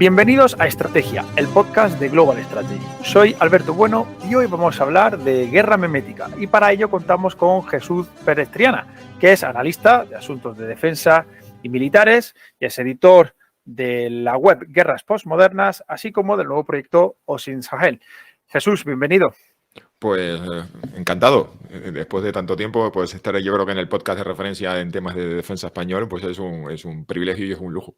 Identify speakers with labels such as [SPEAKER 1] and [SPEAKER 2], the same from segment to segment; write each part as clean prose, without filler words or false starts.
[SPEAKER 1] Bienvenidos a Estrategia, el podcast de Global Strategy. Soy Alberto Bueno y hoy vamos a hablar de guerra memética y para ello contamos con Jesús Pérez Triana, que es analista de asuntos de defensa y militares y es editor de la web Guerras Postmodernas, así como del nuevo proyecto OSINT Sahel. Jesús, bienvenido.
[SPEAKER 2] Pues encantado. Después de tanto tiempo, pues estar yo creo que en el podcast de referencia en temas de defensa español, pues es un privilegio y es un lujo.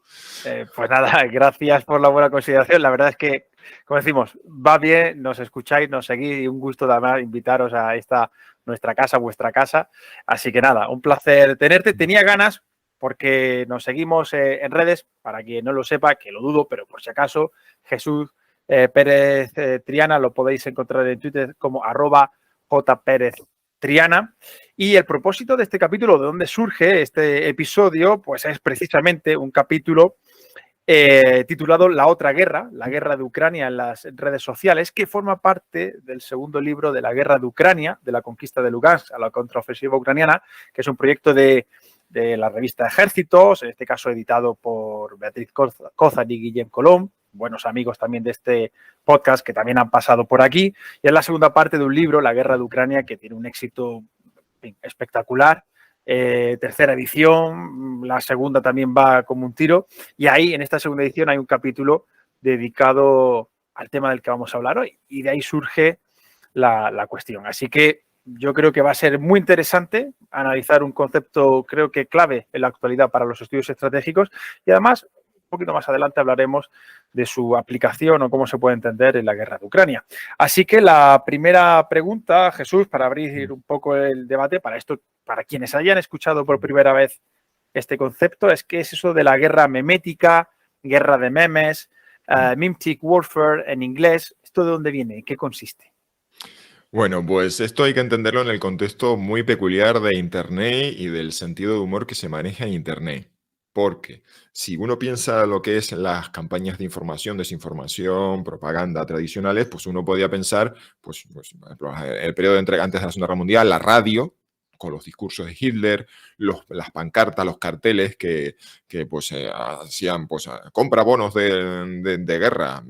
[SPEAKER 1] Pues nada, gracias por la buena consideración. La verdad es que, como decimos, va bien, nos escucháis, nos seguís y un gusto además invitaros a esta nuestra casa, vuestra casa. Así que nada, un placer tenerte. Tenía ganas porque nos seguimos en redes, para quien no lo sepa, que lo dudo, pero por si acaso, Jesús Pérez Triana lo podéis encontrar en Twitter como @jpereztriana. Y el propósito de este capítulo, de dónde surge este episodio, pues es precisamente un capítulo titulado La otra guerra, la guerra de Ucrania en las redes sociales, que forma parte del segundo libro de la guerra de Ucrania, de la conquista de Lugansk a la contraofensiva ucraniana, que es un proyecto de la revista Ejércitos, en este caso editado por Beatriz Cózar y Guillem Colom, buenos amigos también de este podcast que también han pasado por aquí. Y es la segunda parte de un libro, La guerra de Ucrania, que tiene un éxito espectacular. Tercera edición, la segunda también va como un tiro. Y ahí, en esta segunda edición, hay un capítulo dedicado al tema del que vamos a hablar hoy. Y de ahí surge la cuestión. Así que yo creo que va a ser muy interesante analizar un concepto, creo que clave en la actualidad para los estudios estratégicos. Y además, un poquito más adelante hablaremos de su aplicación o cómo se puede entender en la guerra de Ucrania. Así que la primera pregunta, Jesús, para abrir un poco el debate, para quienes hayan escuchado por primera vez este concepto, es ¿qué es eso de la guerra memética, guerra de memes, memetic warfare en inglés? ¿Esto de dónde viene? ¿En qué consiste?
[SPEAKER 2] Bueno, pues esto hay que entenderlo en el contexto muy peculiar de Internet y del sentido de humor que se maneja en Internet. Porque si uno piensa lo que es las campañas de información, desinformación, propaganda tradicionales, pues uno podía pensar, pues por ejemplo, el periodo antes de la Segunda Guerra Mundial, la radio, con los discursos de Hitler, las pancartas, los carteles que pues hacían, pues compra bonos de guerra,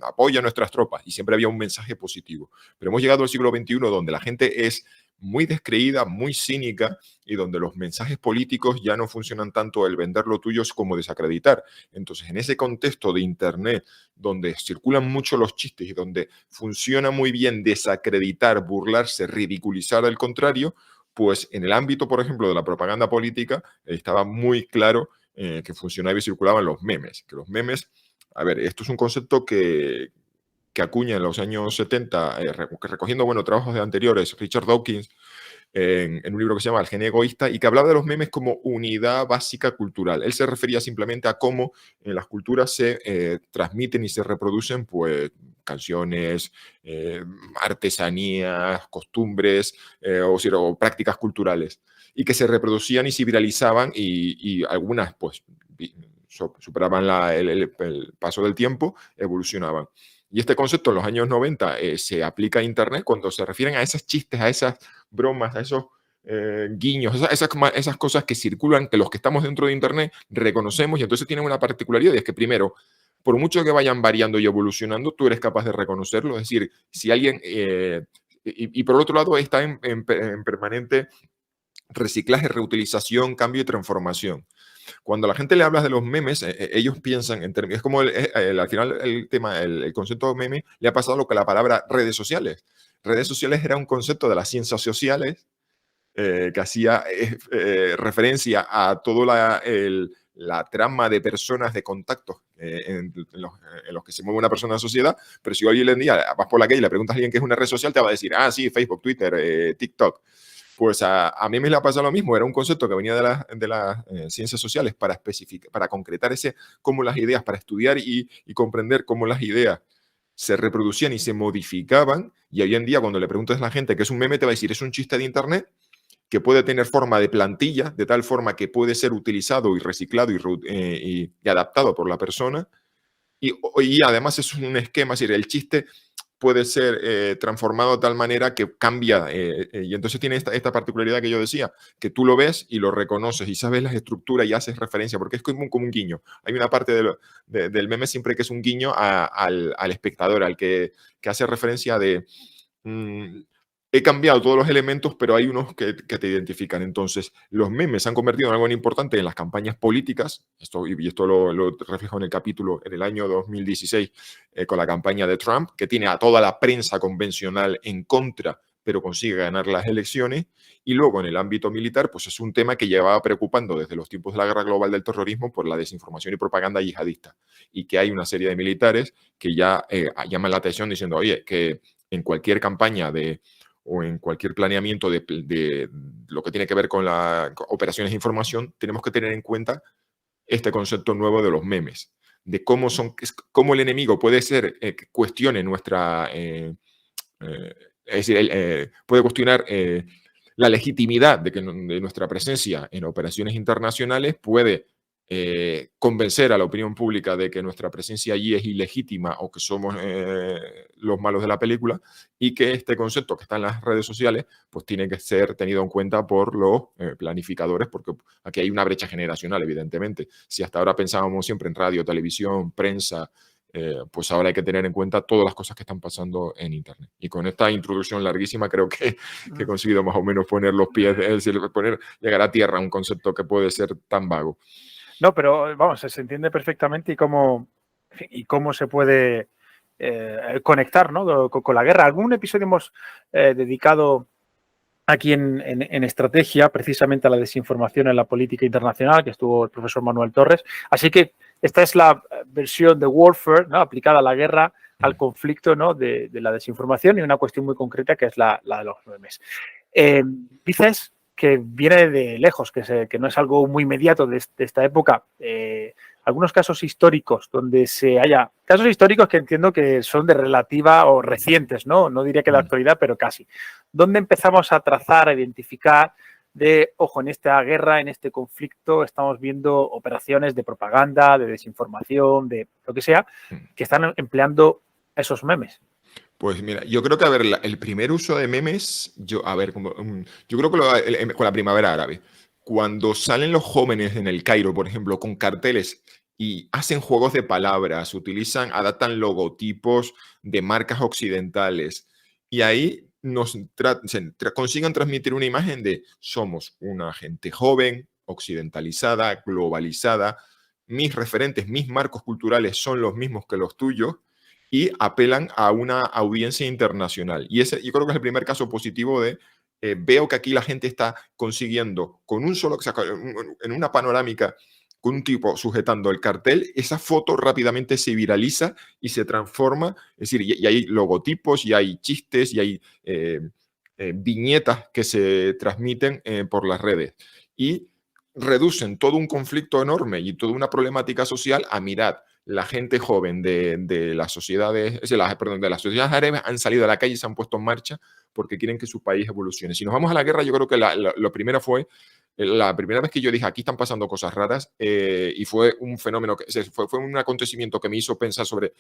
[SPEAKER 2] apoya a nuestras tropas, y siempre había un mensaje positivo. Pero hemos llegado al siglo XXI donde la gente es muy descreída, muy cínica y donde los mensajes políticos ya no funcionan tanto el vender lo tuyo como desacreditar. Entonces, en ese contexto de Internet, donde circulan mucho los chistes y donde funciona muy bien desacreditar, burlarse, ridiculizar al contrario, pues en el ámbito, por ejemplo, de la propaganda política, estaba muy claro que funcionaba y circulaban los memes. Que los memes, a ver, esto es un concepto que acuña en los años 70, recogiendo trabajos de anteriores, Richard Dawkins, en un libro que se llama El genio egoísta, y que hablaba de los memes como unidad básica cultural. Él se refería simplemente a cómo en las culturas se transmiten y se reproducen pues, canciones, artesanías, costumbres o prácticas culturales, y que se reproducían y se viralizaban y algunas pues superaban el paso del tiempo, evolucionaban. Y este concepto en los años 90 se aplica a Internet cuando se refieren a esos chistes, a esas bromas, a esos guiños, esas cosas que circulan, que los que estamos dentro de Internet reconocemos, y entonces tienen una particularidad, y es que primero, por mucho que vayan variando y evolucionando, tú eres capaz de reconocerlo. Es decir, si alguien... y por otro lado está en permanente reciclaje, reutilización, cambio y transformación. Cuando a la gente le hablas de los memes, ellos piensan en términos, es como al final el concepto de meme le ha pasado lo que la palabra redes sociales. Redes sociales era un concepto de las ciencias sociales que hacía referencia a toda la trama de personas, de contactos en los que se mueve una persona en la sociedad, pero si hoy en día vas por la calle y le preguntas a alguien qué es una red social, te va a decir, sí, Facebook, Twitter, TikTok. Pues a mí me le ha pasado lo mismo, era un concepto que venía de las ciencias sociales para especificar, para concretar cómo las ideas, para estudiar y comprender cómo las ideas se reproducían y se modificaban, y hoy en día cuando le preguntas a la gente qué es un meme, te va a decir, es un chiste de Internet que puede tener forma de plantilla, de tal forma que puede ser utilizado y reciclado y adaptado por la persona, y además es un esquema, es decir, el chiste puede ser transformado de tal manera que cambia. Y entonces tiene esta particularidad que yo decía, que tú lo ves y lo reconoces y sabes las estructuras y haces referencia, porque es como un guiño. Hay una parte del meme siempre que es un guiño al espectador, al que hace referencia de... he cambiado todos los elementos, pero hay unos que te identifican. Entonces, los memes se han convertido en algo importante en las campañas políticas. Esto lo reflejo en el capítulo en el año 2016 con la campaña de Trump, que tiene a toda la prensa convencional en contra, pero consigue ganar las elecciones. Y luego, en el ámbito militar, pues es un tema que llevaba preocupando desde los tiempos de la guerra global del terrorismo por la desinformación y propaganda yihadista. Y que hay una serie de militares que ya llaman la atención diciendo, oye, que en cualquier campaña o en cualquier planeamiento de lo que tiene que ver con las operaciones de información, tenemos que tener en cuenta este concepto nuevo de los memes, de cómo el enemigo puede ser que cuestione nuestra... es decir, puede cuestionar la legitimidad de nuestra presencia en operaciones internacionales, puede convencer a la opinión pública de que nuestra presencia allí es ilegítima o que somos los malos de la película, y que este concepto que está en las redes sociales pues tiene que ser tenido en cuenta por los planificadores, porque aquí hay una brecha generacional, evidentemente. Si hasta ahora pensábamos siempre en radio, televisión, prensa, pues ahora hay que tener en cuenta todas las cosas que están pasando en Internet. Y con esta introducción larguísima creo que he conseguido más o menos poner los pies, es decir, llegar a tierra un concepto que puede ser tan vago.
[SPEAKER 1] No, pero vamos, se entiende perfectamente y cómo se puede conectar, ¿no? con la guerra. Algún episodio hemos dedicado aquí en Estrategia precisamente a la desinformación en la política internacional, que estuvo el profesor Manuel Torres. Así que esta es la versión de warfare, ¿no? Aplicada a la guerra, al conflicto, ¿no? de la desinformación, y una cuestión muy concreta que es la de los memes. Dices que viene de lejos, que no es algo muy inmediato de esta época. Algunos casos históricos donde casos históricos que entiendo que son de relativa o recientes, ¿no? No diría que de actualidad, pero casi. ¿Dónde empezamos a trazar, a identificar ojo, en esta guerra, en este conflicto, estamos viendo operaciones de propaganda, de desinformación, de lo que sea, que están empleando esos memes?
[SPEAKER 2] Pues mira, yo creo que, a ver, el primer uso de memes, yo creo que con la primavera árabe, cuando salen los jóvenes en el Cairo, por ejemplo, con carteles y hacen juegos de palabras, adaptan logotipos de marcas occidentales, y ahí consigan transmitir una imagen de somos una gente joven, occidentalizada, globalizada, mis referentes, mis marcos culturales son los mismos que los tuyos, y apelan a una audiencia internacional. Y ese, yo creo que es el primer caso positivo de veo que aquí la gente está consiguiendo con un solo, en una panorámica, con un tipo sujetando el cartel, esa foto rápidamente se viraliza y se transforma, es decir, y hay logotipos, y hay chistes, y hay viñetas que se transmiten por las redes. Y reducen todo un conflicto enorme y toda una problemática social a mirar. La gente joven de las sociedades, de las sociedades árabes han salido a la calle y se han puesto en marcha porque quieren que su país evolucione. Si nos vamos a la guerra, yo creo que lo primero fue, la primera vez que yo dije, aquí están pasando cosas raras, y fue un fenómeno, fue un acontecimiento que me hizo pensar sobre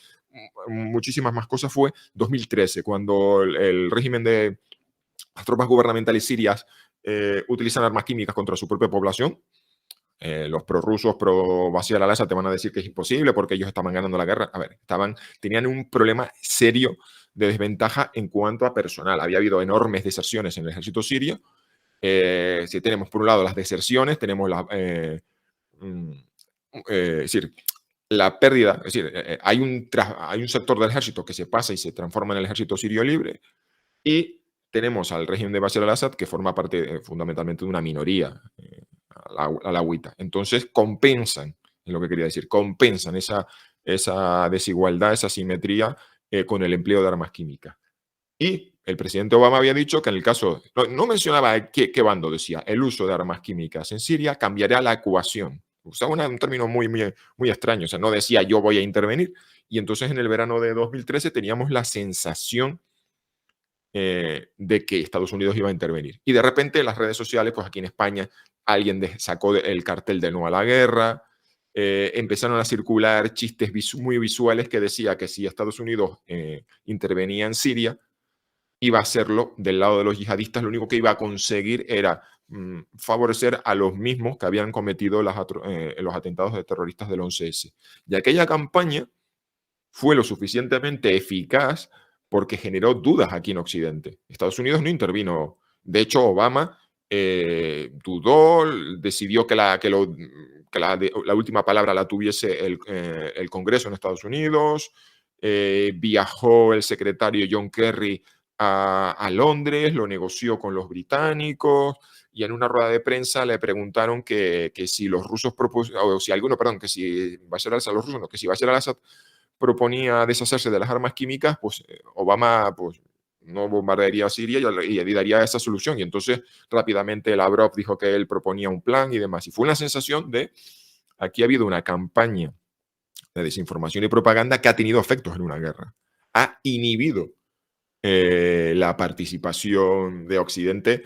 [SPEAKER 2] muchísimas más cosas, fue 2013, cuando el régimen de las tropas gubernamentales sirias utilizan armas químicas contra su propia población. Los prorrusos, pro Bashar al-Assad te van a decir que es imposible porque ellos estaban ganando la guerra. A ver, tenían un problema serio de desventaja en cuanto a personal. Había habido enormes deserciones en el ejército sirio. Si tenemos por un lado las deserciones, tenemos es decir, la pérdida, es decir, hay un sector del ejército que se pasa y se transforma en el ejército sirio libre, y tenemos al régimen de Bashar al-Assad, que forma parte fundamentalmente de una minoría alawita. Entonces compensan, es lo que quería decir, compensan esa desigualdad, esa asimetría con el empleo de armas químicas. Y el presidente Obama había dicho que en el caso, no mencionaba qué bando decía, el uso de armas químicas en Siria cambiaría la ecuación. Usaba un término muy, muy, muy extraño, o sea, no decía yo voy a intervenir. Y entonces en el verano de 2013 teníamos la sensación de que Estados Unidos iba a intervenir. Y de repente en las redes sociales, pues aquí en España, alguien sacó el cartel de no a la guerra, empezaron a circular chistes muy visuales que decía que si Estados Unidos intervenía en Siria, iba a hacerlo del lado de los yihadistas, lo único que iba a conseguir era favorecer a los mismos que habían cometido los atentados de terroristas del 11S. Y aquella campaña fue lo suficientemente eficaz porque generó dudas aquí en Occidente. Estados Unidos no intervino. De hecho, Obama dudó, decidió que la última palabra la tuviese el Congreso en Estados Unidos. Viajó el secretario John Kerry a Londres, lo negoció con los británicos, y en una rueda de prensa le preguntaron que si los rusos que si Bashar al-Assad, los rusos, no, que si Bashar al-Assad proponía deshacerse de las armas químicas, pues Obama pues, no bombardearía a Siria y daría esa solución. Y entonces rápidamente Lavrov dijo que él proponía un plan y demás. Y fue una sensación de, aquí ha habido una campaña de desinformación y propaganda que ha tenido efectos en una guerra. Ha inhibido la participación de Occidente,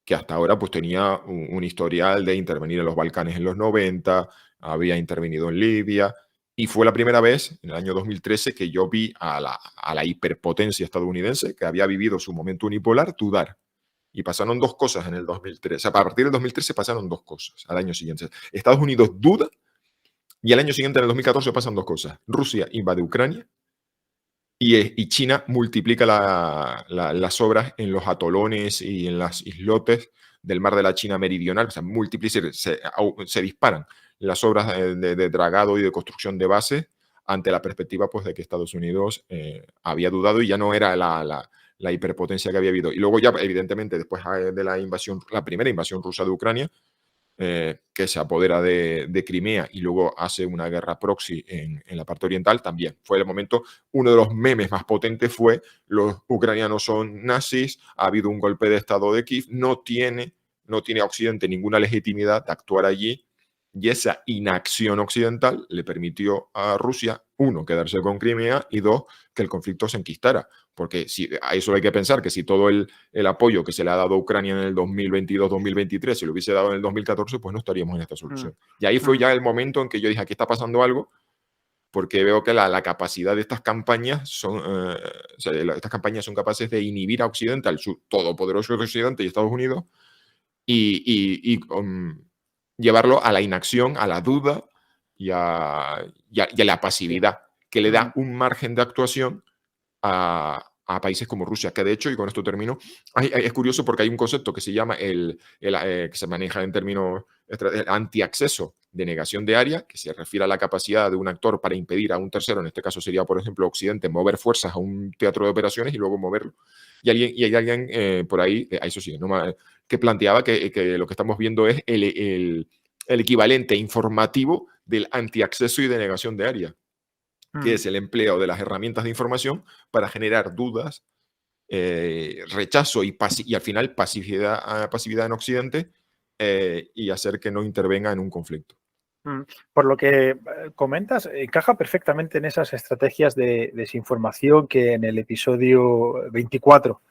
[SPEAKER 2] que hasta ahora pues tenía un historial de intervenir en los Balcanes en los 90, había intervenido en Libia, y fue la primera vez, en el año 2013, que yo vi a la hiperpotencia estadounidense, que había vivido su momento unipolar, dudar. Y pasaron dos cosas en el 2013. O sea, a partir del 2013 pasaron dos cosas al año siguiente. Estados Unidos duda, y al año siguiente, en el 2014, pasan dos cosas. Rusia invade Ucrania, y China multiplica las obras en los atolones y en las islotes del mar de la China meridional. O sea, se disparan las obras de dragado y de construcción de bases ante la perspectiva pues, de que Estados Unidos había dudado y ya no era la hiperpotencia que había habido. Y luego ya, evidentemente, después de la primera invasión rusa de Ucrania, que se apodera de Crimea y luego hace una guerra proxy en la parte oriental, también fue el momento, uno de los memes más potentes fue los ucranianos son nazis, ha habido un golpe de estado de Kiev, no tiene a Occidente ninguna legitimidad de actuar allí, y esa inacción occidental le permitió a Rusia, uno, quedarse con Crimea, y dos, que el conflicto se enquistara. Porque a eso hay que pensar, que si todo el apoyo que se le ha dado a Ucrania en el 2022-2023 se lo hubiese dado en el 2014, pues no estaríamos en esta solución. Y ahí fue ya el momento en que yo dije, aquí está pasando algo, porque veo que la capacidad de estas campañas estas campañas son capaces de inhibir a Occidente, al todopoderoso Occidente y Estados Unidos, y llevarlo a la inacción, a la duda y a la pasividad, que le da un margen de actuación a países como Rusia, que de hecho, y con esto termino, es curioso porque hay un concepto que se llama que se maneja en términos anti-acceso de negación de área, que se refiere a la capacidad de un actor para impedir a un tercero, en este caso sería, por ejemplo, Occidente, mover fuerzas a un teatro de operaciones y luego moverlo. Y hay alguien por ahí, eso sí, que planteaba que lo que estamos viendo es el equivalente informativo del anti-acceso y de negación de área, que es el empleo de las herramientas de información para generar dudas, rechazo y al final pasividad en Occidente, y hacer que no intervenga en un conflicto.
[SPEAKER 1] Por lo que comentas, encaja perfectamente en esas estrategias de desinformación que en el episodio 24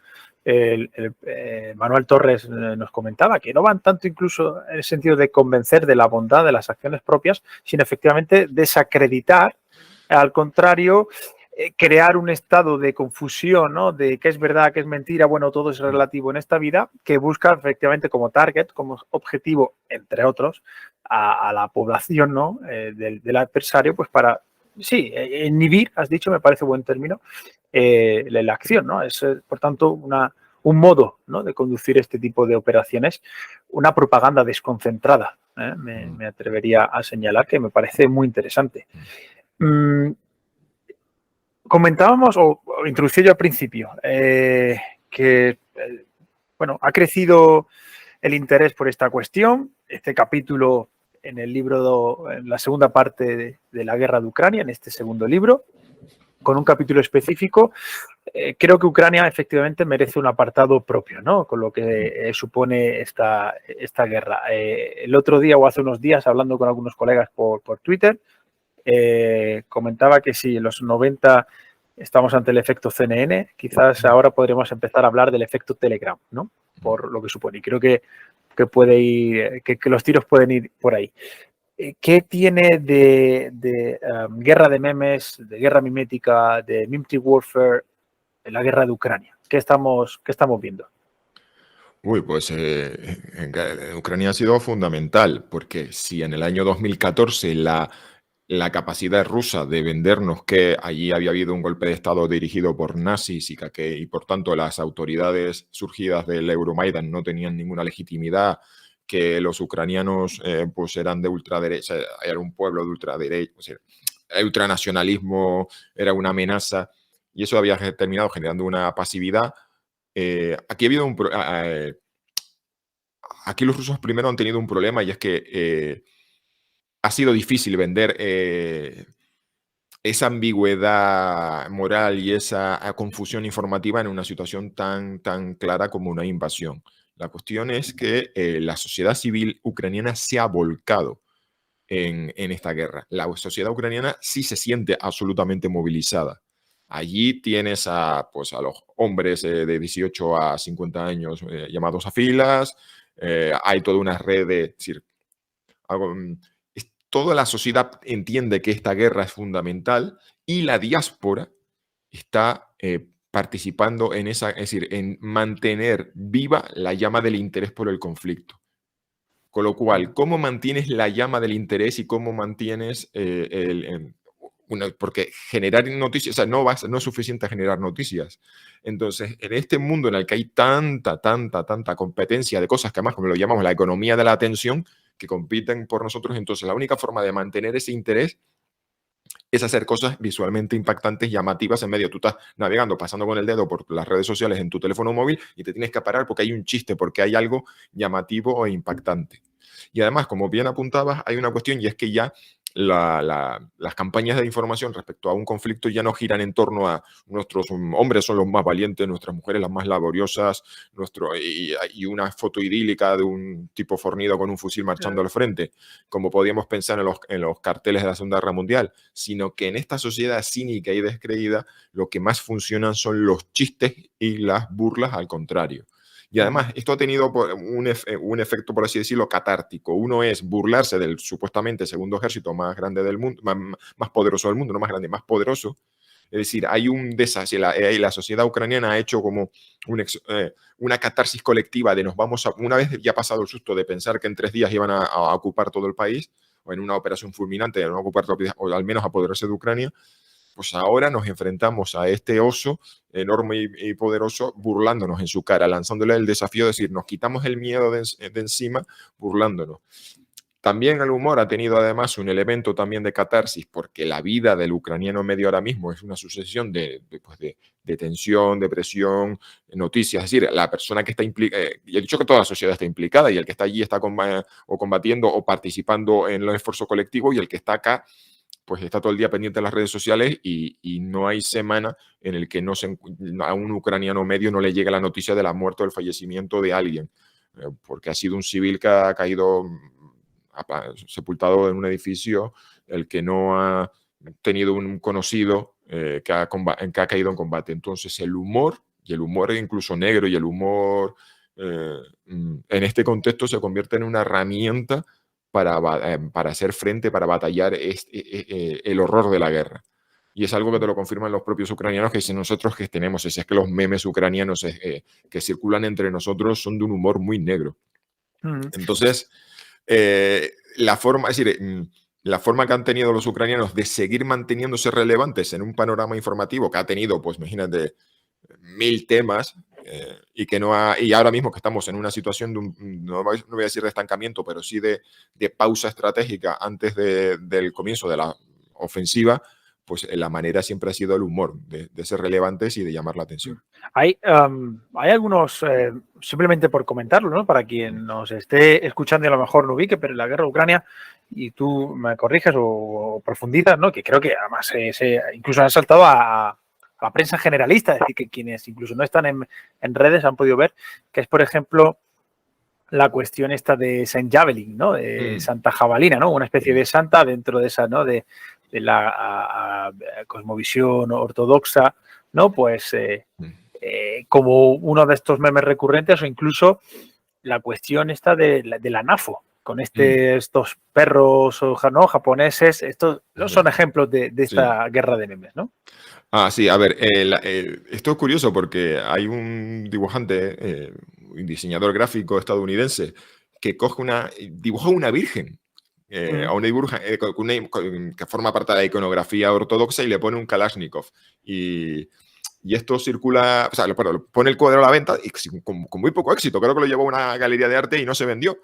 [SPEAKER 1] Manuel Torres nos comentaba, que no van tanto incluso en el sentido de convencer de la bondad de las acciones propias, sino efectivamente desacreditar, al contrario, crear un estado de confusión, ¿no? De qué es verdad, qué es mentira, bueno, todo es relativo en esta vida, que busca efectivamente como target, como objetivo, entre otros, a la población, ¿no? Del adversario, pues para, sí, inhibir, has dicho, me parece buen término, la acción, ¿no? Es, por tanto, un modo, ¿no? De conducir este tipo de operaciones, una propaganda desconcentrada, me atrevería a señalar, que me parece muy interesante. Comentábamos, o introducí yo al principio, que bueno, ha crecido el interés por esta cuestión. Este capítulo en el libro, en la segunda parte de la guerra de Ucrania, en este segundo libro, con un capítulo específico, creo que Ucrania efectivamente merece un apartado propio, ¿no? Con lo que supone esta guerra. El otro día o hace unos días, hablando con algunos colegas por Twitter, comentaba que si en los 90 estamos ante el efecto CNN, quizás ahora podremos empezar a hablar del efecto Telegram, ¿no? Por lo que supone. Y creo que puede ir, que los tiros pueden ir por ahí. ¿qué tiene de guerra de memes, de guerra mimética, de mimicry warfare, en la guerra de Ucrania? ¿Qué estamos viendo?
[SPEAKER 2] Uy, pues Ucrania ha sido fundamental, porque si en el año 2014 la capacidad rusa de vendernos que allí había habido un golpe de Estado dirigido por nazis y por tanto las autoridades surgidas del Euromaidan no tenían ninguna legitimidad, que los ucranianos pues eran de ultraderecha, era un pueblo de ultraderecha, o sea, el ultranacionalismo era una amenaza y eso había terminado generando una pasividad. Aquí ha habido aquí los rusos primero han tenido un problema y es que ha sido difícil vender esa ambigüedad moral y esa confusión informativa en una situación tan clara como una invasión. La cuestión es que la sociedad civil ucraniana se ha volcado en esta guerra. La sociedad ucraniana sí se siente absolutamente movilizada. Allí tienes pues, a los hombres de 18 a 50 años llamados a filas, hay toda una red de... Es decir, toda la sociedad entiende que esta guerra es fundamental y la diáspora está participando en esa, es decir, en mantener viva la llama del interés por el conflicto. Con lo cual, ¿cómo mantienes la llama del interés y cómo mantienes porque generar noticias, o sea, no es suficiente generar noticias. Entonces, en este mundo en el que hay tanta competencia de cosas que además, como lo llamamos, la economía de la atención, que compiten por nosotros, entonces la única forma de mantener ese interés es hacer cosas visualmente impactantes, llamativas en medio. Tú estás navegando, pasando con el dedo por las redes sociales en tu teléfono móvil y te tienes que parar porque hay un chiste, porque hay algo llamativo e impactante. Y además, como bien apuntabas, hay una cuestión y es que ya las campañas de información respecto a un conflicto ya no giran en torno a nuestros hombres son los más valientes, nuestras mujeres las más laboriosas, y una foto idílica de un tipo fornido con un fusil marchando al frente, como podíamos pensar en los carteles de la Segunda Guerra Mundial, sino que en esta sociedad cínica y descreída lo que más funcionan son los chistes y las burlas al contrario. Y además, esto ha tenido un efecto, por así decirlo, catártico. Uno es burlarse del supuestamente segundo ejército más grande del mundo, más poderoso del mundo, no más grande, más poderoso. Es decir, hay un desastre. La sociedad ucraniana ha hecho como una catarsis colectiva de una vez ya pasado el susto de pensar que en 3 días iban a ocupar todo el país, o en una operación fulminante, de no ocupar todo el país, o al menos apoderarse de Ucrania, pues ahora nos enfrentamos a este oso enorme y poderoso burlándonos en su cara, lanzándole el desafío de decir, nos quitamos el miedo de encima burlándonos. También el humor ha tenido además un elemento también de catarsis, porque la vida del ucraniano medio ahora mismo es una sucesión de tensión, depresión, noticias. Es decir, la persona que está implicada, y he dicho que toda la sociedad está implicada, y el que está allí está combatiendo o participando en el esfuerzo colectivo, y el que está acá pues está todo el día pendiente de las redes sociales y no hay semana en el que a un ucraniano medio no le llegue la noticia de la muerte o el fallecimiento de alguien, porque ha sido un civil que ha caído sepultado en un edificio, el que no ha tenido un conocido que ha caído en combate. Entonces el humor incluso negro y el humor en este contexto se convierte en una herramienta para hacer frente, para batallar el horror de la guerra. Y es algo que te lo confirman los propios ucranianos, que si nosotros que tenemos, es que los memes ucranianos que circulan entre nosotros son de un humor muy negro. Entonces, la forma que han tenido los ucranianos de seguir manteniéndose relevantes en un panorama informativo que ha tenido, pues imagínate, 1000 temas, y ahora mismo que estamos en una situación de no voy a decir de estancamiento, pero sí de pausa estratégica antes del comienzo de la ofensiva, pues la manera siempre ha sido el humor, de ser relevantes y de llamar la atención.
[SPEAKER 1] Hay algunos, simplemente por comentarlo, ¿no? Para quien nos esté escuchando y a lo mejor no ubique, pero en la guerra de Ucrania, y tú me corriges o profundizas, ¿no? Que creo que además incluso han saltado a la prensa generalista, es decir, que quienes incluso no están en redes han podido ver, que es, por ejemplo, la cuestión esta de Saint Javelin, ¿no? De Santa Jabalina, ¿no? Una especie de santa dentro de esa, ¿no? De la cosmovisión ortodoxa, ¿no? Pues como uno de estos memes recurrentes, o incluso la cuestión esta de la NAFO, con estos perros ¿no? japoneses. Estos no son ejemplos de esta guerra de memes, ¿no?
[SPEAKER 2] Sí, a ver, esto es curioso porque hay un dibujante, un diseñador gráfico estadounidense que dibuja una virgen. A una virgen que forma parte de la iconografía ortodoxa y le pone un Kalashnikov. Y esto circula, o sea, pone el cuadro a la venta y con muy poco éxito. Creo que lo llevó a una galería de arte y no se vendió.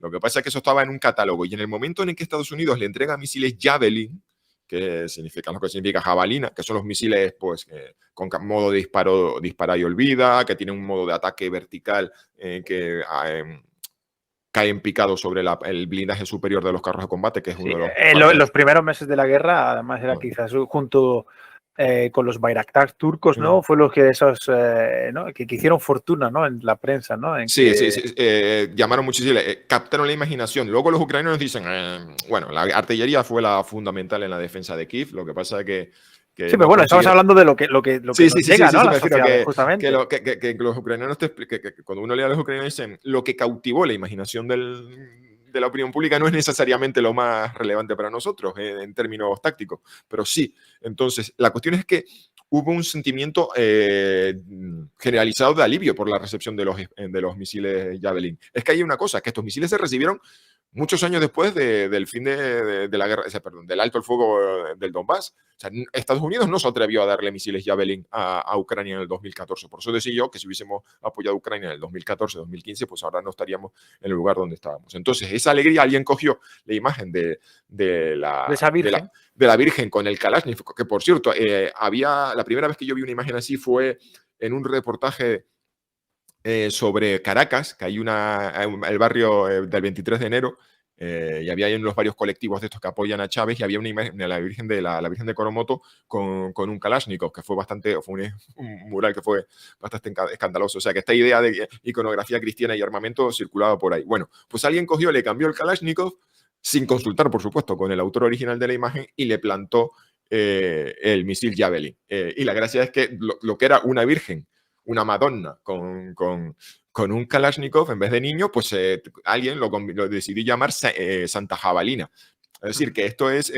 [SPEAKER 2] Lo que pasa es que eso estaba en un catálogo y en el momento en el que Estados Unidos le entrega misiles Javelin, que significa lo que significa jabalina, que son los misiles pues, con modo de dispara y olvida, que tienen un modo de ataque vertical que caen picados sobre el blindaje superior de los carros de combate, que es uno de
[SPEAKER 1] los primeros meses de la guerra, además era quizás junto con los Bayraktar turcos, ¿no? Fue los que esos, ¿no? que hicieron fortuna, ¿no? En la prensa, ¿no?
[SPEAKER 2] Sí, llamaron muchísimo, captaron la imaginación. Luego los ucranianos dicen, bueno, la artillería fue la fundamental en la defensa de Kiev, lo que pasa es que
[SPEAKER 1] sí, pero bueno, estamos hablando de lo que llega, ¿no?
[SPEAKER 2] Me refiero que los ucranianos que cuando uno lee a los ucranianos dicen lo que cautivó la imaginación de la opinión pública no es necesariamente lo más relevante para nosotros en términos tácticos, pero sí. Entonces, la cuestión es que hubo un sentimiento generalizado de alivio por la recepción de los misiles Javelin. Es que hay una cosa, que estos misiles se recibieron muchos años después del fin de la guerra, perdón, del alto el fuego del Donbass. O sea, Estados Unidos no se atrevió a darle misiles Javelin a Ucrania en el 2014. Por eso decía yo que si hubiésemos apoyado a Ucrania en el 2014-2015, pues ahora no estaríamos en el lugar donde estábamos. Entonces, esa alegría, alguien cogió la imagen de la Virgen con el Kalashnikov, que por cierto, la primera vez que yo vi una imagen así fue en un reportaje sobre Caracas, que hay el barrio del 23 de enero, y había en los varios colectivos de estos que apoyan a Chávez, y había una imagen de la Virgen de Coromoto con un Kalashnikov, que fue un mural que fue bastante escandaloso. O sea, que esta idea de iconografía cristiana y armamento circulaba por ahí. Bueno, pues alguien cogió, le cambió el Kalashnikov, sin consultar, por supuesto, con el autor original de la imagen, y le plantó el misil Javelin. Y la gracia es que lo que era una virgen, una Madonna con un Kalashnikov, en vez de niño, pues alguien lo decidió llamar Santa Jabalina. Es decir, que esto es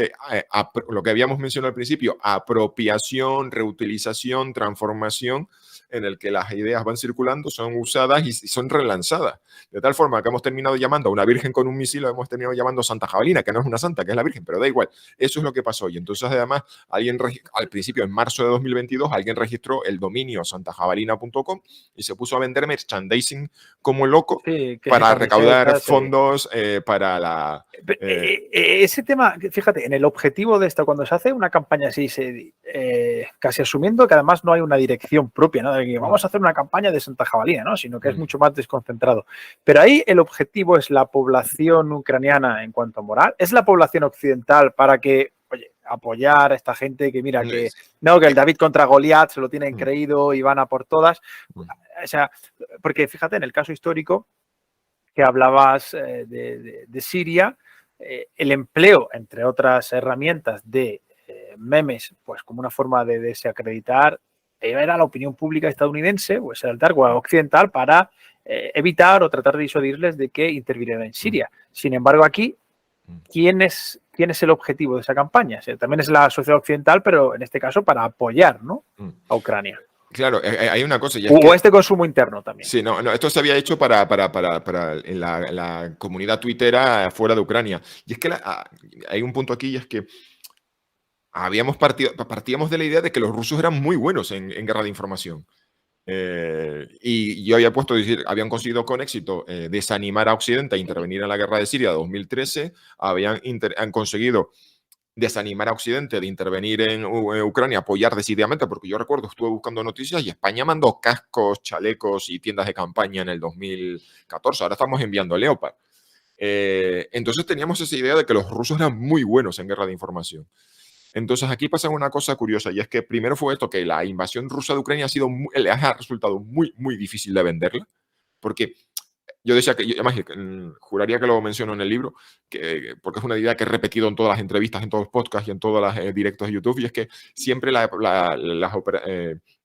[SPEAKER 2] lo que habíamos mencionado al principio, apropiación, reutilización, transformación, en el que las ideas van circulando, son usadas y son relanzadas. De tal forma que hemos terminado llamando a una virgen con un misil, lo hemos terminado llamando Santa Jabalina, que no es una santa, que es la virgen, pero da igual. Eso es lo que pasó. Y entonces, además, al principio, en marzo de 2022, alguien registró el dominio santajabalina.com y se puso a vender merchandising como loco para recaudar fondos para la...
[SPEAKER 1] ese tema, fíjate, en el objetivo de esto, cuando se hace una campaña así, casi asumiendo que además no hay una dirección propia, ¿no? De que vamos a hacer una campaña de Santa Jabalina, ¿no? Sino que es mucho más desconcentrado. Pero ahí el objetivo es la población ucraniana en cuanto a moral, es la población occidental para que, oye, apoyar a esta gente que mira que el David contra Goliat se lo tienen creído y van a por todas. O sea, porque fíjate, en el caso histórico que hablabas de Siria, el empleo, entre otras herramientas, de memes, pues como una forma de desacreditar, era la opinión pública estadounidense, pues era el dark web occidental, para evitar o tratar de disuadirles de que intervinieran en Siria. Sin embargo, aquí, ¿quién es el objetivo de esa campaña? O sea, también es la sociedad occidental, pero en este caso para apoyar, ¿no?, a Ucrania.
[SPEAKER 2] Claro, hay una cosa.
[SPEAKER 1] Este consumo interno también.
[SPEAKER 2] Sí, no, esto se había hecho para en la comunidad tuitera fuera de Ucrania. Y es que hay un punto aquí, y es que partíamos de la idea de que los rusos eran muy buenos en guerra de información. Y yo había habían conseguido con éxito desanimar a Occidente a intervenir en la guerra de Siria de 2013, han conseguido desanimar a Occidente de intervenir en Ucrania, apoyar decididamente, porque yo recuerdo, estuve buscando noticias y España mandó cascos, chalecos y tiendas de campaña en el 2014, ahora estamos enviando Leopard. Entonces teníamos esa idea de que los rusos eran muy buenos en guerra de información. Entonces aquí pasa una cosa curiosa, y es que primero fue esto, que la invasión rusa de Ucrania le ha resultado muy, muy difícil de venderla, porque yo decía que, además, juraría que lo menciono en el libro, porque es una idea que he repetido en todas las entrevistas, en todos los podcasts y en todos los directos de YouTube, y es que siempre la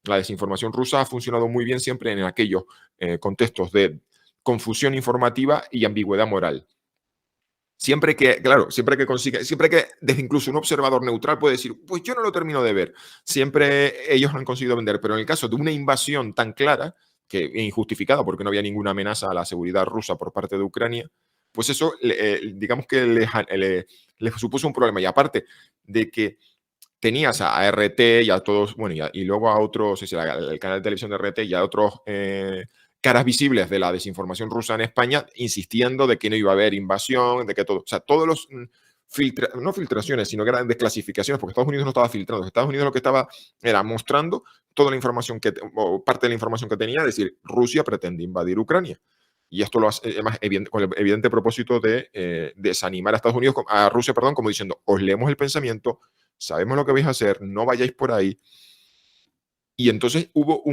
[SPEAKER 2] desinformación rusa ha funcionado muy bien siempre en aquellos contextos de confusión informativa y ambigüedad moral. Siempre que, claro, siempre que desde incluso un observador neutral puede decir, pues yo no lo termino de ver, siempre ellos han conseguido vender, pero en el caso de una invasión tan clara, que injustificada porque no había ninguna amenaza a la seguridad rusa por parte de Ucrania, pues eso, digamos que les supuso un problema. Y aparte de que tenías a RT y a todos, bueno, y luego a otros, el canal de televisión de RT y a otros caras visibles de la desinformación rusa en España, insistiendo de que no iba a haber invasión, de que todo, o sea, todos los no filtraciones, sino que eran desclasificaciones, porque Estados Unidos no estaba filtrando, Estados Unidos lo que estaba era mostrando toda la información o parte de la información que tenía, es decir, Rusia pretende invadir Ucrania. Y esto lo hace además con el evidente propósito de desanimar a Estados Unidos, a Rusia, perdón, como diciendo, os leemos el pensamiento, sabemos lo que vais a hacer, no vayáis por ahí. Y entonces hubo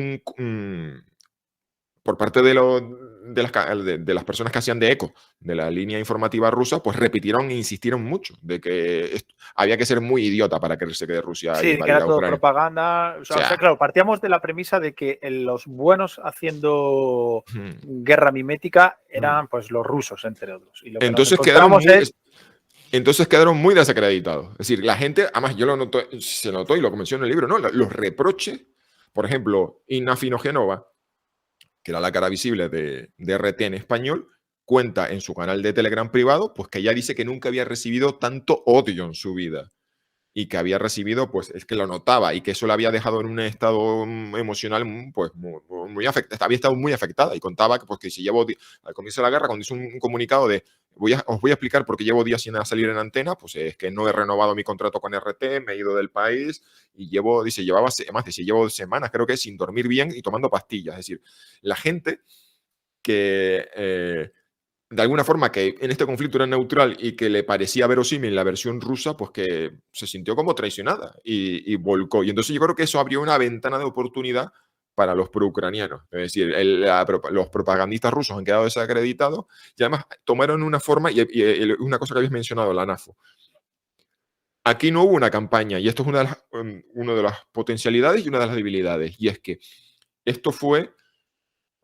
[SPEAKER 2] por parte de las personas que hacían de eco de la línea informativa rusa, pues repitieron e insistieron mucho de que había que ser muy idiota para creerse que Rusia
[SPEAKER 1] Sí,
[SPEAKER 2] iba
[SPEAKER 1] que
[SPEAKER 2] a ir
[SPEAKER 1] era
[SPEAKER 2] a
[SPEAKER 1] todo
[SPEAKER 2] Ucrania.
[SPEAKER 1] propaganda. O sea, claro, partíamos de la premisa de que los buenos haciendo guerra mimética eran pues los rusos, entre otros. Y lo que
[SPEAKER 2] entonces
[SPEAKER 1] nos
[SPEAKER 2] quedaron muy desacreditados. Es decir, la gente, además yo lo noto, se notó y lo menciono en el libro, ¿no? Los reproches, por ejemplo, Inna Finogenova, que era la cara visible de RT en español, cuenta en su canal de Telegram privado, pues que ella dice que nunca había recibido tanto odio en su vida y que había recibido, pues es que lo notaba y que eso la había dejado en un estado emocional, pues muy afectada, había estado muy afectada y contaba que, pues, que si llevo, al comienzo de la guerra, cuando hizo un comunicado de os voy a explicar por qué llevo días sin salir en antena, pues es que no he renovado mi contrato con RT, me he ido del país y llevo semanas, creo que sin dormir bien y tomando pastillas. Es decir, la gente que de alguna forma que en este conflicto era neutral y que le parecía verosímil la versión rusa, pues que se sintió como traicionada y volcó. Y entonces yo creo que eso abrió una ventana de oportunidad para los pro-ucranianos. Es decir, los propagandistas rusos han quedado desacreditados y además tomaron una forma, y una cosa que habéis mencionado, la NAFO. Aquí no hubo una campaña, y esto es una de las potencialidades y una de las debilidades, y es que esto fue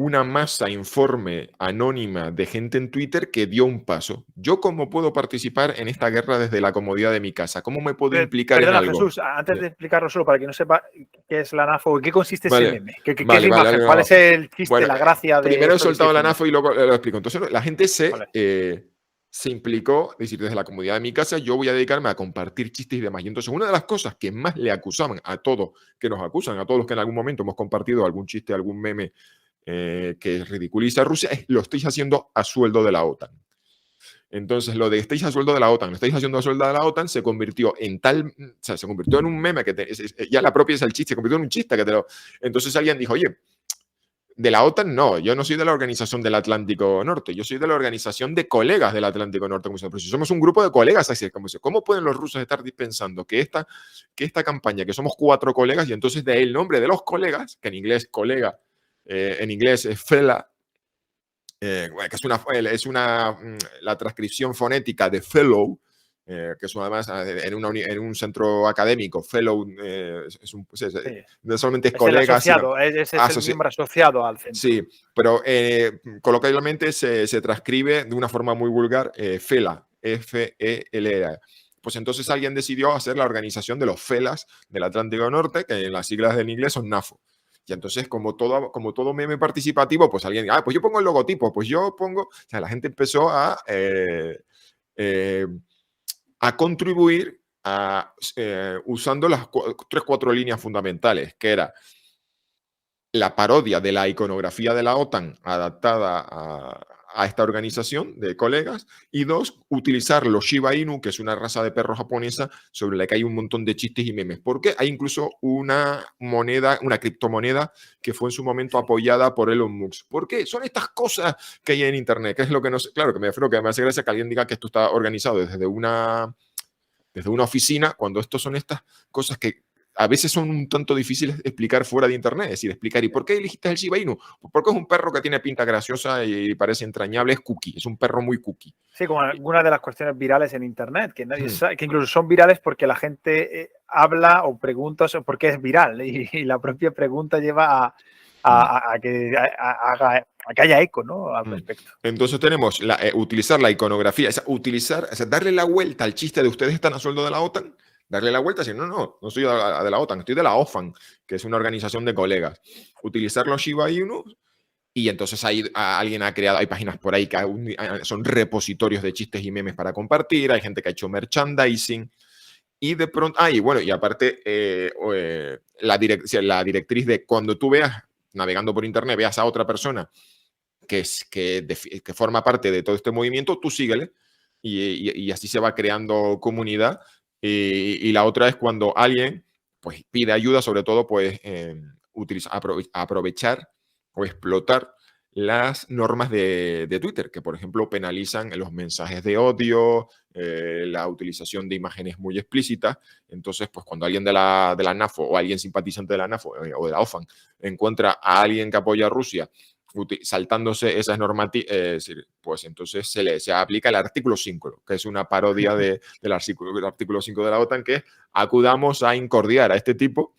[SPEAKER 2] una masa informe anónima de gente en Twitter que dio un paso. ¿Yo cómo puedo participar en esta guerra desde la comodidad de mi casa? ¿Cómo me puedo implicar en algo?
[SPEAKER 1] Jesús, antes de explicarlo solo para quien no sepa qué es la NAFO, ¿en qué consiste ese meme? ¿Qué es
[SPEAKER 2] Vale,
[SPEAKER 1] la imagen? ¿Cuál es el chiste,
[SPEAKER 2] bueno,
[SPEAKER 1] la gracia de
[SPEAKER 2] primero he
[SPEAKER 1] esto que
[SPEAKER 2] soltado
[SPEAKER 1] estáis
[SPEAKER 2] la
[SPEAKER 1] diciendo?
[SPEAKER 2] NAFO y luego lo explico. Entonces la gente se implicó, es decir, desde la comodidad de mi casa yo voy a dedicarme a compartir chistes y demás. Y entonces una de las cosas que más le acusaban a todos, que nos acusan, a todos los que en algún momento hemos compartido algún chiste, algún meme que ridiculiza a Rusia, es lo estáis haciendo a sueldo de la OTAN. Entonces, lo de estáis a sueldo de la OTAN, lo estáis haciendo a sueldo de la OTAN, se convirtió en se convirtió en un meme que ya la propia es el chiste, se convirtió en un chiste que Entonces alguien dijo, oye, de la OTAN no, yo no soy de la Organización del Atlántico Norte, yo soy de la Organización de Colegas del Atlántico Norte. Pero si somos un grupo de colegas, así es como ¿cómo pueden los rusos estar pensando que esta campaña, que somos 4 colegas, y entonces de ahí el nombre de los colegas, que en inglés colega, en inglés es fella, que es la transcripción fonética de fellow, que es además en un centro académico, fellow no solamente es colega,
[SPEAKER 1] asociado, ese es el miembro asociado al centro.
[SPEAKER 2] Sí, pero coloquialmente se transcribe de una forma muy vulgar FELA, F-E-L-A. Pues entonces alguien decidió hacer la organización de los FELAs del Atlántico Norte, que en las siglas del inglés son NAFO. Y entonces, como todo meme participativo, pues alguien, pues yo pongo el logotipo, pues yo pongo, o sea, la gente empezó a contribuir usando las 3-4 líneas fundamentales, que era la parodia de la iconografía de la OTAN adaptada a esta organización de colegas, y 2, utilizar los Shiba Inu, que es una raza de perro japonesa sobre la que hay un montón de chistes y memes, porque hay incluso una criptomoneda que fue en su momento apoyada por Elon Musk. ¿Por qué? Son estas cosas que hay en Internet, que es lo que no sé, claro, que me hace gracia que alguien diga que esto está organizado desde una oficina, cuando estos son estas cosas que a veces son un tanto difíciles de explicar fuera de Internet. Es decir, explicar, ¿y por qué elegiste el Shiba Inu? Pues porque es un perro que tiene pinta graciosa y parece entrañable, es cookie, es un perro muy cookie.
[SPEAKER 1] Sí, como algunas de las cuestiones virales en Internet, que nadie sabe, que incluso son virales porque la gente habla o pregunta por qué es viral, y la propia pregunta lleva a que haya eco, ¿no? Al respecto.
[SPEAKER 2] Entonces tenemos utilizar la iconografía, darle la vuelta al chiste de ustedes están a sueldo de la OTAN, darle la vuelta y decir, no soy de la OTAN, estoy de la OFAN, que es una organización de colegas. Utilizar los Shiba Inu y entonces alguien ha creado, hay páginas por ahí que son repositorios de chistes y memes para compartir, hay gente que ha hecho merchandising. Y de pronto, y aparte, la directriz de cuando tú veas, navegando por internet, veas a otra persona que forma parte de todo este movimiento, tú síguele y así se va creando comunidad. Y la otra es cuando alguien pues, pide ayuda, sobre todo pues, aprovechar o explotar las normas de Twitter, que por ejemplo penalizan los mensajes de odio, la utilización de imágenes muy explícitas. Entonces, pues cuando alguien de la NAFO o alguien simpatizante de la NAFO o de la OFAN encuentra a alguien que apoya a Rusia saltándose esas normativas, pues entonces se aplica el artículo 5, que es una parodia del artículo 5 de la OTAN, que es acudamos a incordiar a este tipo,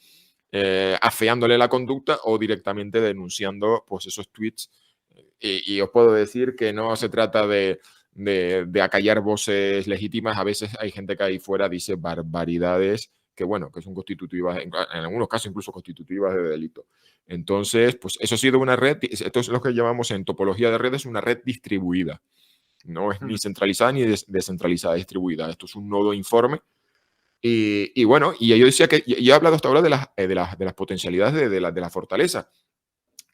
[SPEAKER 2] afeándole la conducta o directamente denunciando pues, esos tweets. Y os puedo decir que no se trata de acallar voces legítimas. A veces hay gente que ahí fuera dice barbaridades que, bueno, que son constitutivas, en algunos casos incluso constitutivas de delito. Entonces, pues eso ha sido una red, esto es lo que llamamos en topología de redes una red distribuida. No es ni centralizada ni descentralizada, distribuida. Esto es un nodo informe. Y bueno, y yo decía que yo he hablado hasta ahora de las potencialidades de la fortaleza.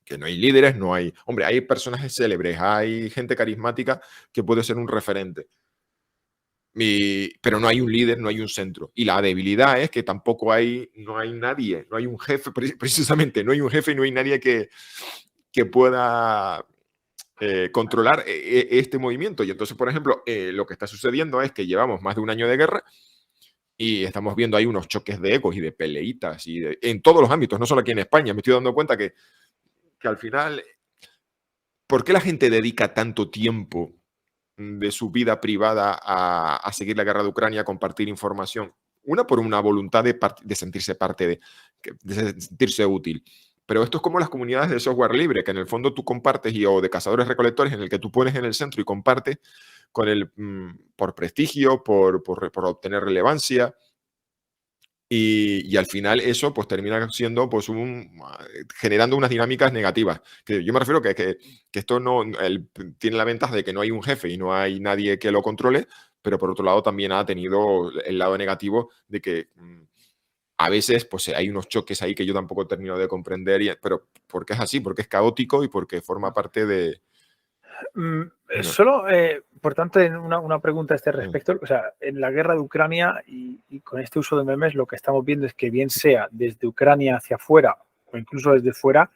[SPEAKER 2] Que no hay líderes, no hay... Hombre, hay personajes célebres, hay gente carismática que puede ser un referente. Pero no hay un líder, no hay un centro. Y la debilidad es que tampoco no hay nadie, no hay un jefe, precisamente, no hay un jefe y no hay nadie que pueda controlar este movimiento. Y entonces, por ejemplo, lo que está sucediendo es que llevamos más de un año de guerra y estamos viendo ahí unos choques de egos y de peleitas en todos los ámbitos, no solo aquí en España. Me estoy dando cuenta que al final, ¿por qué la gente dedica tanto tiempo de su vida privada a seguir la guerra de Ucrania, a compartir información? Una, por una voluntad de sentirse parte, de sentirse útil. Pero esto es como las comunidades de software libre, que en el fondo tú compartes, o de cazadores-recolectores, en el que tú pones en el centro y compartes por prestigio, por obtener relevancia. Y al final eso pues termina siendo pues generando unas dinámicas negativas. Que yo me refiero que esto tiene la ventaja de que no hay un jefe y no hay nadie que lo controle, pero por otro lado también ha tenido el lado negativo de que a veces pues hay unos choques ahí que yo tampoco termino de comprender, pero porque es así, porque es caótico y porque forma parte de...
[SPEAKER 1] Solo, por tanto, una pregunta a este respecto. O sea, en la guerra de Ucrania y con este uso de memes, lo que estamos viendo es que bien sea desde Ucrania hacia afuera o incluso desde fuera,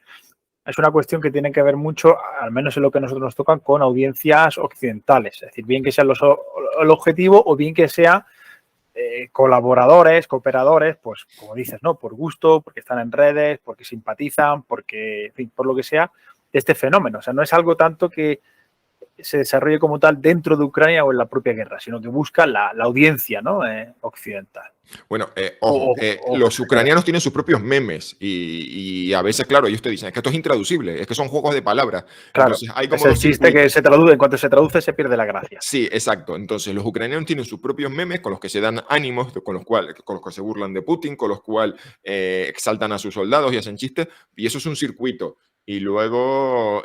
[SPEAKER 1] es una cuestión que tiene que ver mucho, al menos en lo que a nosotros nos toca, con audiencias occidentales. Es decir, bien que sea el objetivo o bien que sea colaboradores, cooperadores, pues como dices, ¿no? Por gusto, porque están en redes, porque simpatizan, porque, en fin, por lo que sea, de este fenómeno. O sea, no es algo tanto que se desarrolle como tal dentro de Ucrania o en la propia guerra, sino que busca la audiencia, ¿no? Occidental.
[SPEAKER 2] Bueno, los ucranianos tienen sus propios memes y a veces, claro, ellos te dicen, es que esto es intraducible, es que son juegos de palabras.
[SPEAKER 1] Claro,
[SPEAKER 2] entonces, hay como
[SPEAKER 1] es el chiste que se traduce, en cuanto se traduce se pierde la gracia.
[SPEAKER 2] Sí, exacto. Entonces, los ucranianos tienen sus propios memes con los que se dan ánimos, con los que se burlan de Putin, con los cuales exaltan a sus soldados y hacen chistes, y eso es un circuito. Y luego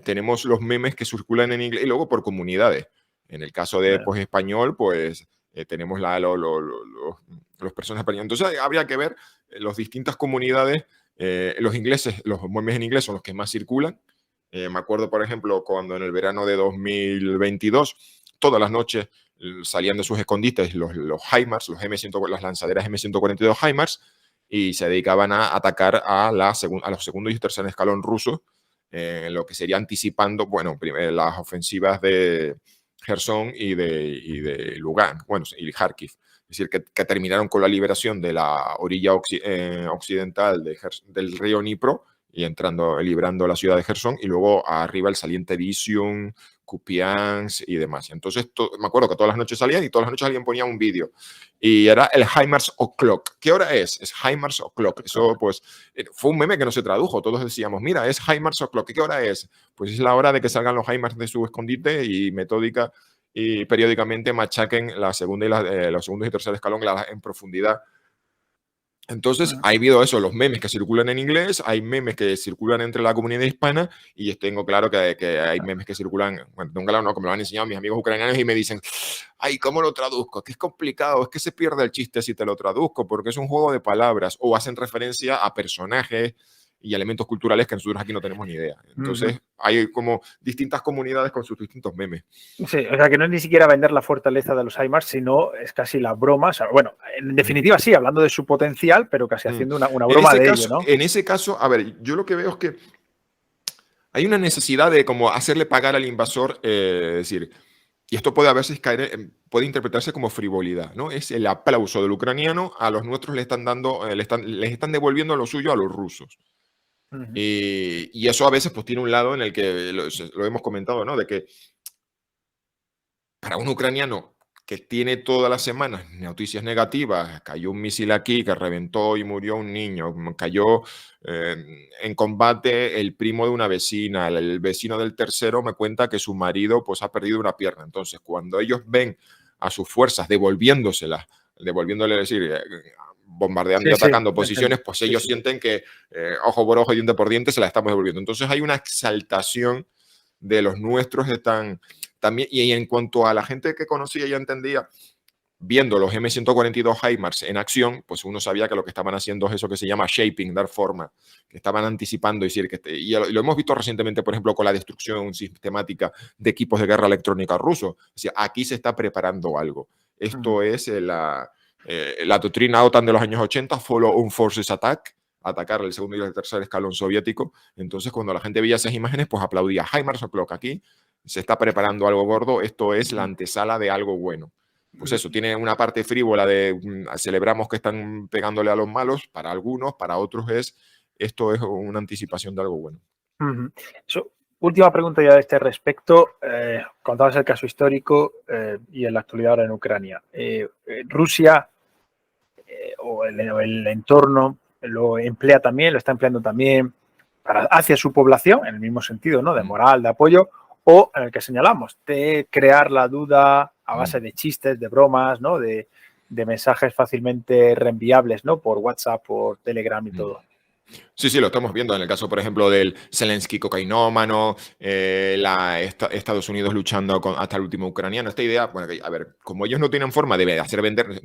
[SPEAKER 2] tenemos los memes que circulan en inglés y luego por comunidades. En el caso de pues, español, pues tenemos los personas españoles. Entonces habría que ver las distintas comunidades. Los ingleses, los memes en inglés son los que más circulan. Me acuerdo, por ejemplo, cuando en el verano de 2022, todas las noches salían de sus escondites los HIMARS, las lanzaderas M142 HIMARS, y se dedicaban a atacar a los segundos y tercer escalón rusos, lo que sería anticipando, bueno, las ofensivas de Gerson y de Lugansk, bueno, y Kharkiv. Es decir, que terminaron con la liberación de la orilla occidental del río Dnipro y entrando, librando la ciudad de Gerson, y luego arriba el saliente Visium, Kupiansk y demás. Entonces, me acuerdo que todas las noches salían y todas las noches alguien ponía un vídeo. Y era el HIMARS O'Clock. ¿Qué hora es? Es HIMARS O'Clock. Eso, pues, fue un meme que no se tradujo. Todos decíamos, mira, es HIMARS O'Clock. ¿Qué hora es? Pues es la hora de que salgan los HIMARS de su escondite y metódica y periódicamente machaquen la segunda y los segundos y tercer escalón en profundidad. Entonces, ha habido eso, los memes que circulan en inglés, hay memes que circulan entre la comunidad hispana y tengo claro que hay memes que circulan, bueno, tengo claro, no, como me lo han enseñado mis amigos ucranianos y me dicen, ay, ¿cómo lo traduzco? Que es complicado, es que se pierde el chiste si te lo traduzco porque es un juego de palabras o hacen referencia a personajes y elementos culturales que nosotros aquí no tenemos ni idea. Entonces, hay como distintas comunidades con sus distintos memes.
[SPEAKER 1] Sí, o sea, que no es ni siquiera vender la fortaleza de los HIMARS, sino es casi la broma. O sea, bueno, en definitiva sí, hablando de su potencial, pero casi haciendo una broma de ello, ¿no?
[SPEAKER 2] En ese caso, a ver, yo lo que veo es que hay una necesidad de como hacerle pagar al invasor, es decir, y esto puede a veces caer, puede interpretarse como frivolidad, ¿no? Es el aplauso del ucraniano, a los nuestros le están dando, les están devolviendo lo suyo a los rusos. Y eso a veces pues tiene un lado en el que lo hemos comentado, ¿no? De que para un ucraniano que tiene todas las semanas noticias negativas, cayó un misil aquí que reventó y murió un niño, cayó en combate el primo de una vecina, el vecino del tercero me cuenta que su marido pues ha perdido una pierna. Entonces, cuando ellos ven a sus fuerzas devolviéndole, es decir, bombardeando y atacando posiciones, pues ellos sienten que ojo por ojo, diente por diente, se la estamos devolviendo. Entonces hay una exaltación de los nuestros también, y en cuanto a la gente que conocía y entendía, viendo los M142 HIMARS en acción, pues uno sabía que lo que estaban haciendo es eso que se llama shaping, dar forma, que estaban anticipando, decir, y lo hemos visto recientemente, por ejemplo, con la destrucción sistemática de equipos de guerra electrónica rusos. O sea, aquí se está preparando algo. Esto es la doctrina OTAN de los años 80, Follow-on Forces Attack, atacar el segundo y el tercer escalón soviético. Entonces, cuando la gente veía esas imágenes, pues aplaudía. HIMARS O'Clock, aquí se está preparando algo gordo, esto es la antesala de algo bueno. Pues eso, tiene una parte frívola de celebramos que están pegándole a los malos, para algunos, para otros esto es una anticipación de algo bueno.
[SPEAKER 1] Última pregunta ya de este respecto. Contabas el caso histórico y en la actualidad ahora en Ucrania. Rusia o el entorno lo emplea también, lo está empleando también hacia su población, en el mismo sentido, ¿no? De moral, de apoyo, o en el que señalamos, de crear la duda a base de chistes, de bromas, ¿no? De mensajes fácilmente reenviables, ¿no? Por WhatsApp, por Telegram y todo.
[SPEAKER 2] Sí, sí, lo estamos viendo en el caso, por ejemplo, del Zelensky cocainómano, Estados Unidos luchando hasta el último ucraniano. Esta idea, bueno, a ver, como ellos no tienen forma de hacer vender,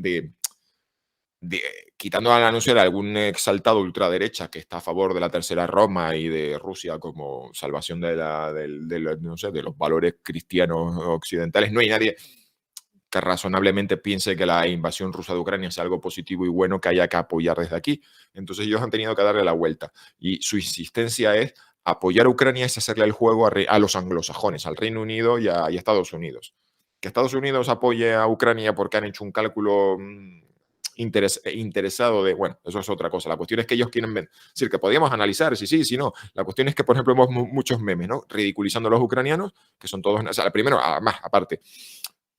[SPEAKER 2] quitando al anuncio de algún exaltado ultraderecha que está a favor de la Tercera Roma y de Rusia como salvación no sé, de los valores cristianos occidentales, no hay nadie que razonablemente piense que la invasión rusa de Ucrania sea algo positivo y bueno que haya que apoyar desde aquí. Entonces ellos han tenido que darle la vuelta y su insistencia es apoyar a Ucrania es hacerle el juego a los anglosajones, al Reino Unido y a Estados Unidos. Que Estados Unidos apoye a Ucrania porque han hecho un cálculo interesado de, bueno, eso es otra cosa. La cuestión es que ellos quieren ver, es decir, que podíamos analizar si sí, si no. La cuestión es que, por ejemplo, hemos muchos memes, ¿no? Ridiculizando a los ucranianos, que son todos, o sea, primero, además, aparte,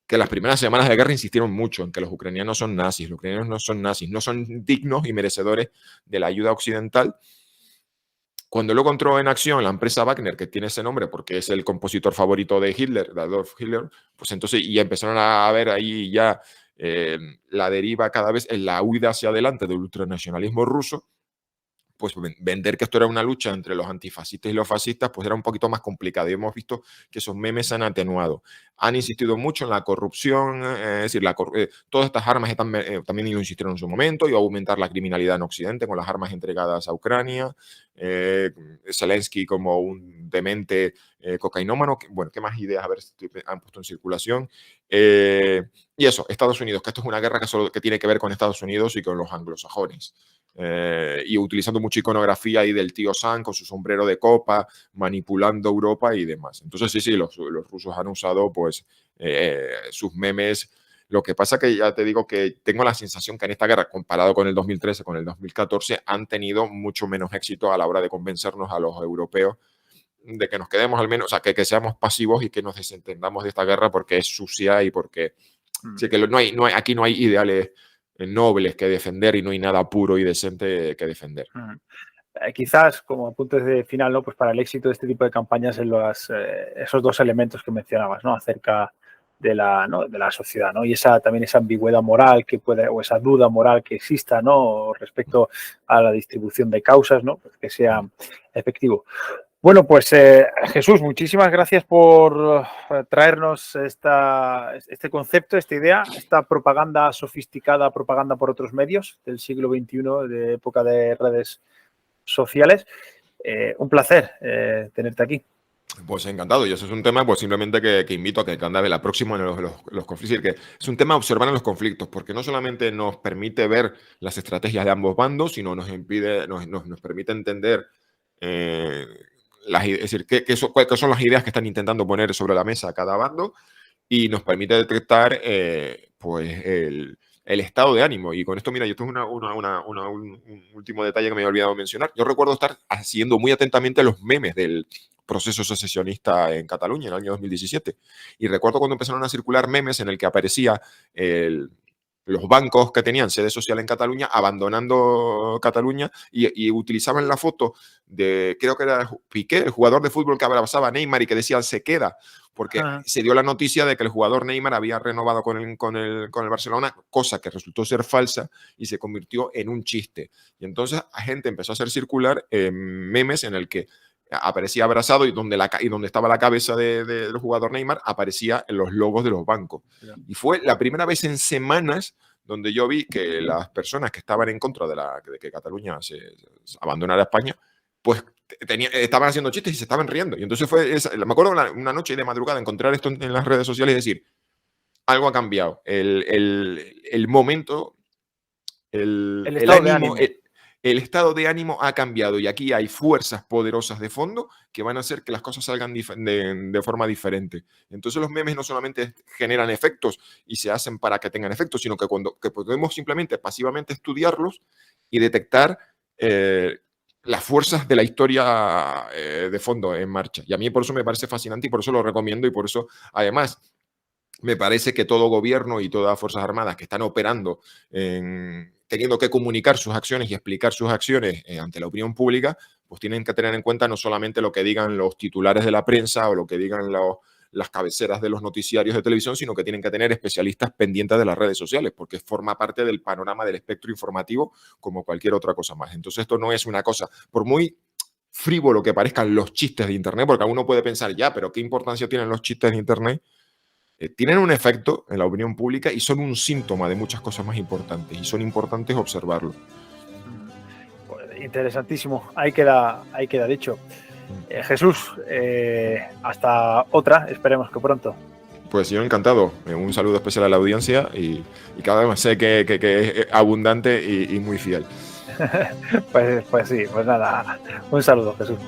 [SPEAKER 2] que las primeras semanas de guerra insistieron mucho en que los ucranianos son nazis. Los ucranianos no son nazis, no son dignos y merecedores de la ayuda occidental. Cuando luego entró en acción la empresa Wagner, que tiene ese nombre porque es el compositor favorito de Hitler, de Adolf Hitler, pues entonces y empezaron a ver ahí ya la deriva cada vez en la huida hacia adelante del ultranacionalismo ruso, pues vender que esto era una lucha entre los antifascistas y los fascistas, pues era un poquito más complicado. Y hemos visto que esos memes se han atenuado. Han insistido mucho en la corrupción, es decir, todas estas armas también lo insistieron en su momento, y a aumentar la criminalidad en Occidente con las armas entregadas a Ucrania. Zelensky como un demente cocainómano. Bueno, ¿qué más ideas han puesto en circulación? Y eso, Estados Unidos, que esto es una guerra que tiene que ver con Estados Unidos y con los anglosajones. Y utilizando mucha iconografía ahí del tío Sam con su sombrero de copa, manipulando Europa y demás. Entonces, sí, los rusos han usado pues sus memes Lo que pasa que ya te digo que tengo la sensación que en esta guerra, comparado con el 2013, con el 2014, han tenido mucho menos éxito a la hora de convencernos a los europeos de que nos quedemos al menos, o sea, que seamos pasivos y que nos desentendamos de esta guerra porque es sucia y porque sí, que aquí no hay ideales nobles que defender y no hay nada puro y decente que defender.
[SPEAKER 1] Quizás como punto de final, ¿no? Pues para el éxito de este tipo de campañas en esos dos elementos que mencionabas, ¿no? Acerca ¿no? de la sociedad, ¿no? Y también esa ambigüedad moral o esa duda moral que exista, ¿no? Respecto a la distribución de causas, ¿no? Pues que sea efectivo. Bueno, pues Jesús, muchísimas gracias por traernos este concepto, esta idea, esta propaganda sofisticada, propaganda por otros medios del siglo XXI, de época de redes sociales. Un placer tenerte aquí.
[SPEAKER 2] Pues encantado, y eso es un tema pues simplemente que invito a que cada vez la próxima en los conflictos, que es un tema a observar en los conflictos, porque no solamente nos permite ver las estrategias de ambos bandos, sino nos permite entender es decir, cuáles son las ideas que están intentando poner sobre la mesa cada bando y nos permite detectar pues el estado de ánimo. Y con esto, mira, yo tengo un último detalle que me había olvidado mencionar. Yo recuerdo estar haciendo muy atentamente los memes del proceso secesionista en Cataluña en el año 2017. Y recuerdo cuando empezaron a circular memes en el que aparecía los bancos que tenían sede social en Cataluña abandonando Cataluña y utilizaban la foto de, creo que era Piqué, el jugador de fútbol que abrazaba a Neymar y que decía se queda, porque se dio la noticia de que el jugador Neymar había renovado con el Barcelona, cosa que resultó ser falsa y se convirtió en un chiste. Y entonces la gente empezó a hacer circular memes en el que aparecía abrazado y donde estaba la cabeza del jugador Neymar aparecía en los logos de los bancos. Y fue la primera vez en semanas donde yo vi que las personas que estaban en contra de que Cataluña se abandonara España, pues estaban haciendo chistes y se estaban riendo. Y entonces me acuerdo una noche de madrugada encontrar esto en las redes sociales y decir, algo ha cambiado. El momento, el
[SPEAKER 1] estado de
[SPEAKER 2] ánimo,
[SPEAKER 1] ánimo.
[SPEAKER 2] El estado de ánimo ha cambiado y aquí hay fuerzas poderosas de fondo que van a hacer que las cosas salgan de forma diferente. Entonces los memes no solamente generan efectos y se hacen para que tengan efectos, sino que podemos simplemente pasivamente estudiarlos y detectar las fuerzas de la historia de fondo en marcha. Y a mí por eso me parece fascinante y por eso lo recomiendo y por eso además me parece que todo gobierno y todas las Fuerzas Armadas que están operando teniendo que comunicar sus acciones y explicar sus acciones ante la opinión pública, pues tienen que tener en cuenta no solamente lo que digan los titulares de la prensa o lo que digan las cabeceras de los noticiarios de televisión, sino que tienen que tener especialistas pendientes de las redes sociales, porque forma parte del panorama del espectro informativo como cualquier otra cosa más. Entonces esto no es una cosa, por muy frívolo que parezcan los chistes de Internet, porque uno puede pensar, ya, pero ¿qué importancia tienen los chistes de Internet? Tienen un efecto en la opinión pública y son un síntoma de muchas cosas más importantes y son importantes observarlo.
[SPEAKER 1] Pues interesantísimo, ahí queda dicho. Jesús, hasta otra, esperemos que pronto.
[SPEAKER 2] Pues yo encantado, un saludo especial a la audiencia y cada vez más sé que es abundante y muy fiel.
[SPEAKER 1] Pues sí, pues nada, un saludo, Jesús.